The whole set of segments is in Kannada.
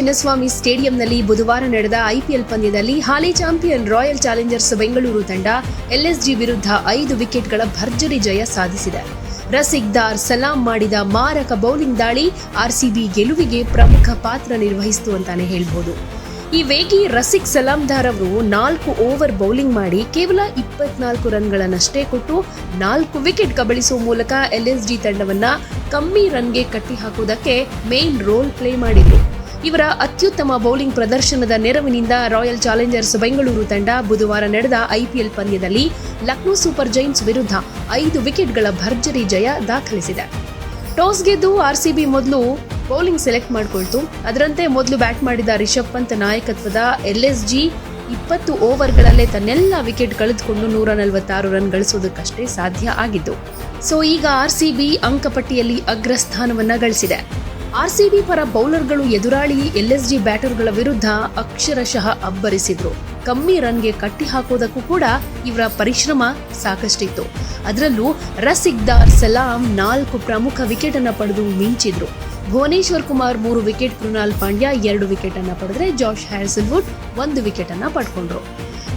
ಚಿನ್ನಸ್ವಾಮಿ ಸ್ಟೇಡಿಯಂನಲ್ಲಿ ಬುಧವಾರ ನಡೆದ ಐಪಿಎಲ್ ಪಂದ್ಯದಲ್ಲಿ ಹಾಲಿ ಚಾಂಪಿಯನ್ ರಾಯಲ್ ಚಾಲೆಂಜರ್ಸ್ ಬೆಂಗಳೂರು ತಂಡ ಎಲ್ಎಸ್ಜಿ ವಿರುದ್ಧ 5 ವಿಕೆಟ್ಗಳ ಭರ್ಜರಿ ಜಯ ಸಾಧಿಸಿದೆ. ರಸಿಕ್ ದಾರ್ ಸಲಾಂ ಮಾಡಿದ ಮಾರಕ ಬೌಲಿಂಗ್ ದಾಳಿ ಆರ್ಸಿಬಿ ಗೆಲುವಿಗೆ ಪ್ರಮುಖ ಪಾತ್ರ ನಿರ್ವಹಿಸಿತು ಅಂತಾನೆ ಹೇಳ್ಬೋದು. ಈ ವೇಗಿ ರಸಿಕ್ ಸಲಾಂದಾರ್ ಅವರು 4 ಓವರ್ ಬೌಲಿಂಗ್ ಮಾಡಿ ಕೇವಲ 24 ರನ್ಗಳನ್ನಷ್ಟೇ ಕೊಟ್ಟು 4 ವಿಕೆಟ್ ಕಬಳಿಸುವ ಮೂಲಕ ಎಲ್ಎಸ್ಜಿ ತಂಡವನ್ನ ಕಮ್ಮಿ ರನ್ಗೆ ಕಟ್ಟಿ ಹಾಕುವುದಕ್ಕೆ ಮೇನ್ ರೋಲ್ ಪ್ಲೇ ಮಾಡಿದ್ರು. ಇವರ ಅತ್ಯುತ್ತಮ ಬೌಲಿಂಗ್ ಪ್ರದರ್ಶನದ ನೆರವಿನಿಂದ ರಾಯಲ್ ಚಾಲೆಂಜರ್ಸ್ ಬೆಂಗಳೂರು ತಂಡ ಬುಧವಾರ ನಡೆದ ಐಪಿಎಲ್ ಪಂದ್ಯದಲ್ಲಿ ಲಕ್ನೋ ಸೂಪರ್ ಜೈಂಟ್ಸ್ ವಿರುದ್ಧ 5 ವಿಕೆಟ್ಗಳ ಭರ್ಜರಿ ಜಯ ದಾಖಲಿಸಿದೆ. ಟಾಸ್ ಗೆದ್ದು ಆರ್ಸಿಬಿ ಮೊದಲು ಬೌಲಿಂಗ್ ಸೆಲೆಕ್ಟ್ ಮಾಡಿಕೊಳ್ತು. ಅದರಂತೆ ಮೊದಲು ಬ್ಯಾಟ್ ಮಾಡಿದ ರಿಷಬ್ ಪಂತ್ ನಾಯಕತ್ವದ ಎಲ್ಎಸ್ಜಿ 20 ಓವರ್ಗಳಲ್ಲೇ ತನ್ನೆಲ್ಲ ವಿಕೆಟ್ ಕಳೆದುಕೊಂಡು 146 ರನ್ ಗಳಿಸೋದಕ್ಕಷ್ಟೇ ಸಾಧ್ಯ ಆಗಿದ್ದು. ಸೊ ಈಗ ಆರ್ಸಿಬಿ ಅಂಕಪಟ್ಟಿಯಲ್ಲಿ ಅಗ್ರಸ್ಥಾನವನ್ನ ಗಳಿಸಿದೆ. ಆರ್ಸಿಬಿ ಪರ ಬೌಲರ್ಗಳು ಎದುರಾಳಿ ಎಲ್ಎಸ್ಜಿ ಬ್ಯಾಟರ್ಗಳ ವಿರುದ್ಧ ಅಕ್ಷರಶಃ ಅಬ್ಬರಿಸಿದ್ರು. ಕಮ್ಮಿ ರನ್ಗೆ ಕಟ್ಟಿ ಹಾಕೋದಕ್ಕೂ ಕೂಡ ಇವರ ಪರಿಶ್ರಮ ಸಾಕಷ್ಟಿತ್ತು. ಅದರಲ್ಲೂ ರಸಿಕ್ ದಾರ್ ಸಲಾಂ 4 ಪ್ರಮುಖ ವಿಕೆಟ್ ಅನ್ನ ಪಡೆದು ಮಿಂಚಿದ್ರು. ಭುವನೇಶ್ವರ್ ಕುಮಾರ್ 3 ವಿಕೆಟ್, ಕೃನಾಲ್ ಪಾಂಡ್ಯ 2 ವಿಕೆಟ್ ಅನ್ನ ಪಡೆದ್ರೆ ಜಾಶ್ ಹ್ಯಾಸಲ್ವುಡ್ 1 ವಿಕೆಟ್ ಅನ್ನ ಪಡ್ಕೊಂಡ್ರು.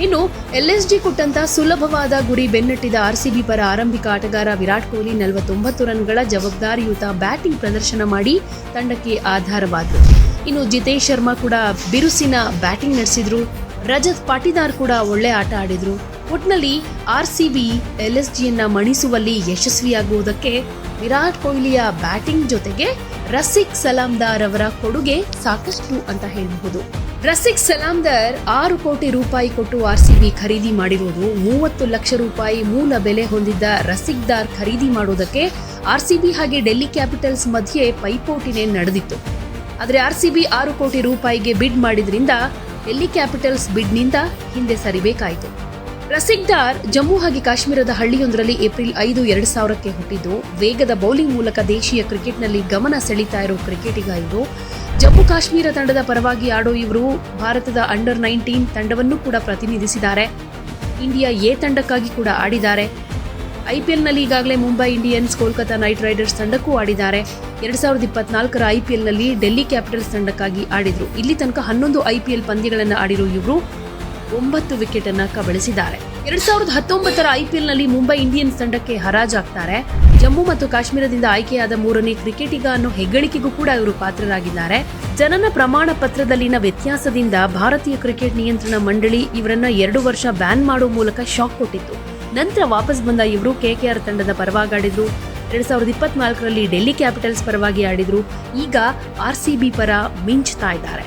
ಇನ್ನು ಎಲ್ಎಸ್ಜಿ ಕೊಟ್ಟಂತ ಸುಲಭವಾದ ಗುರಿ ಬೆನ್ನಟ್ಟಿದ ಆರ್ಸಿಬಿ ಪರ ಆರಂಭಿಕ ಆಟಗಾರ ವಿರಾಟ್ ಕೊಹ್ಲಿ 49 ರನ್ಗಳ ಜವಾಬ್ದಾರಿಯುತ ಬ್ಯಾಟಿಂಗ್ ಪ್ರದರ್ಶನ ಮಾಡಿ ತಂಡಕ್ಕೆ ಆಧಾರವಾದರು. ಇನ್ನು ಜಿತೇಶ್ ಶರ್ಮಾ ಕೂಡ ಬಿರುಸಿನ ಬ್ಯಾಟಿಂಗ್ ನಡೆಸಿದ್ರು. ರಜತ್ ಪಾಟಿದಾರ್ ಕೂಡ ಒಳ್ಳೆ ಆಟ ಆಡಿದ್ರು. ಒಟ್ನಲ್ಲಿ ಆರ್ಸಿಬಿ ಎಲ್ಎಸ್ಜಿಯನ್ನ ಮಣಿಸುವಲ್ಲಿ ಯಶಸ್ವಿಯಾಗುವುದಕ್ಕೆ ವಿರಾಟ್ ಕೊಹ್ಲಿಯ ಬ್ಯಾಟಿಂಗ್ ಜೊತೆಗೆ ರಸಿಕ್ ಸಲಾಂದಾರ್ ಅವರ ಕೊಡುಗೆ ಸಾಕಷ್ಟು ಅಂತ ಹೇಳಬಹುದು. ರಸಿಕ್ ಸಲಾಂದಾರ್ 6 ಕೋಟಿ ರೂಪಾಯಿ ಕೊಟ್ಟು ಆರ್ಸಿಬಿ ಖರೀದಿ ಮಾಡಿರುವುದು. 30 ಲಕ್ಷ ರೂಪಾಯಿ ಮೂಲ ಬೆಲೆ ಹೊಂದಿದ್ದ ರಸಿಕ್ ದಾರ್ ಖರೀದಿ ಮಾಡೋದಕ್ಕೆ ಆರ್ಸಿಬಿ ಹಾಗೆ ಡೆಲ್ಲಿ ಕ್ಯಾಪಿಟಲ್ಸ್ ಮಧ್ಯೆ ಪೈಪೋಟಿನೇ ನಡೆದಿತ್ತು. ಆದರೆ ಆರ್ಸಿಬಿ 6 ಕೋಟಿ ರೂಪಾಯಿಗೆ ಬಿಡ್ ಮಾಡಿದ್ರಿಂದ ಡೆಲ್ಲಿ ಕ್ಯಾಪಿಟಲ್ಸ್ ಬಿಡ್ನಿಂದ ಹಿಂದೆ ಸರಿಬೇಕಾಯಿತು. ರಸಿಕ್ ದಾರ್ ಜಮ್ಮು ಹಾಗೆ ಕಾಶ್ಮೀರದ ಹಳ್ಳಿಯೊಂದರಲ್ಲಿ ಏಪ್ರಿಲ್ 5, 2000ಕ್ಕೆ ಹುಟ್ಟಿದ್ದು. ವೇಗದ ಬೌಲಿಂಗ್ ಮೂಲಕ ದೇಶೀಯ ಕ್ರಿಕೆಟ್ನಲ್ಲಿ ಗಮನ ಸೆಳೀತಾ ಇರೋ ಕ್ರಿಕೆಟಿಗ ಇವರು. ಜಮ್ಮು ಕಾಶ್ಮೀರ ತಂಡದ ಪರವಾಗಿ ಆಡೋ ಇವರು ಭಾರತದ ಅಂಡರ್ 19 ತಂಡವನ್ನು ಕೂಡ ಪ್ರತಿನಿಧಿಸಿದ್ದಾರೆ. ಇಂಡಿಯಾ ಎ ತಂಡಕ್ಕಾಗಿ ಕೂಡ ಆಡಿದ್ದಾರೆ. ಐಪಿಎಲ್ನಲ್ಲಿ ಈಗಾಗಲೇ Mumbai Indians, Kolkata Knight Riders ತಂಡಕ್ಕೂ ಆಡಿದ್ದಾರೆ. 2024ರ ಐಪಿಎಲ್ನಲ್ಲಿ ಡೆಲ್ಲಿ ಕ್ಯಾಪಿಟಲ್ಸ್ ತಂಡಕ್ಕಾಗಿ ಆಡಿದ್ರು. ಇಲ್ಲಿ ತನಕ 11 ಐಪಿಎಲ್ ಪಂದ್ಯಗಳನ್ನು ಆಡಿರೋ ಇವರು 9 ವಿಕೆಟ್ ಅನ್ನ ಕಬಳಿಸಿದ್ದಾರೆ. 2019ರ ಐಪಿಎಲ್ನಲ್ಲಿ ಮುಂಬೈ ಇಂಡಿಯನ್ಸ್ ತಂಡಕ್ಕೆ ಹರಾಜಾಗ್ತಾರೆ. ಜಮ್ಮು ಮತ್ತು ಕಾಶ್ಮೀರದಿಂದ ಆಯ್ಕೆಯಾದ 3ನೇ ಕ್ರಿಕೆಟಿಗ ಅನ್ನೋ ಹೆಗ್ಗಳಿಕೆಗೂ ಕೂಡ ಇವರು ಪಾತ್ರರಾಗಿದ್ದಾರೆ. ಜನನ ಪ್ರಮಾಣ ಪತ್ರದಲ್ಲಿನ ವ್ಯತ್ಯಾಸದಿಂದ ಭಾರತೀಯ ಕ್ರಿಕೆಟ್ ನಿಯಂತ್ರಣ ಮಂಡಳಿ ಇವರನ್ನ 2 ವರ್ಷ ಬ್ಯಾನ್ ಮಾಡೋ ಮೂಲಕ ಶಾಕ್ ಕೊಟ್ಟಿತ್ತು. ನಂತರ ವಾಪಸ್ ಬಂದ ಇವರು ಕೆಕೆಆರ್ ತಂಡದ ಪರವಾಗಿ ಆಡಿದ್ರು. 2024ರಲ್ಲಿ ಡೆಲ್ಲಿ ಕ್ಯಾಪಿಟಲ್ಸ್ ಪರವಾಗಿ ಆಡಿದ್ರು. ಈಗ ಆರ್ಸಿಬಿ ಪರ ಮಿಂಚ್ತಾ ಇದ್ದಾರೆ.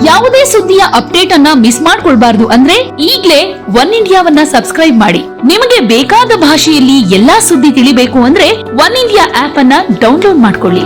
ಯಾವುದೇ ಸುದ್ದಿಯ ಅಪ್ಡೇಟ್ ಅನ್ನ ಮಿಸ್ ಮಾಡ್ಕೊಳ್ಬಾರ್ದು ಅಂದ್ರೆ ಈಗ್ಲೇ ಒನ್ ಇಂಡಿಯಾವನ್ನ ಸಬ್ಸ್ಕ್ರೈಬ್ ಮಾಡಿ. ನಿಮಗೆ ಬೇಕಾದ ಭಾಷೆಯಲ್ಲಿ ಎಲ್ಲಾ ಸುದ್ದಿ ತಿಳಿಬೇಕು ಅಂದ್ರೆ ಒನ್ ಇಂಡಿಯಾ ಆಪ್ ಅನ್ನ ಡೌನ್ಲೋಡ್ ಮಾಡ್ಕೊಳ್ಳಿ.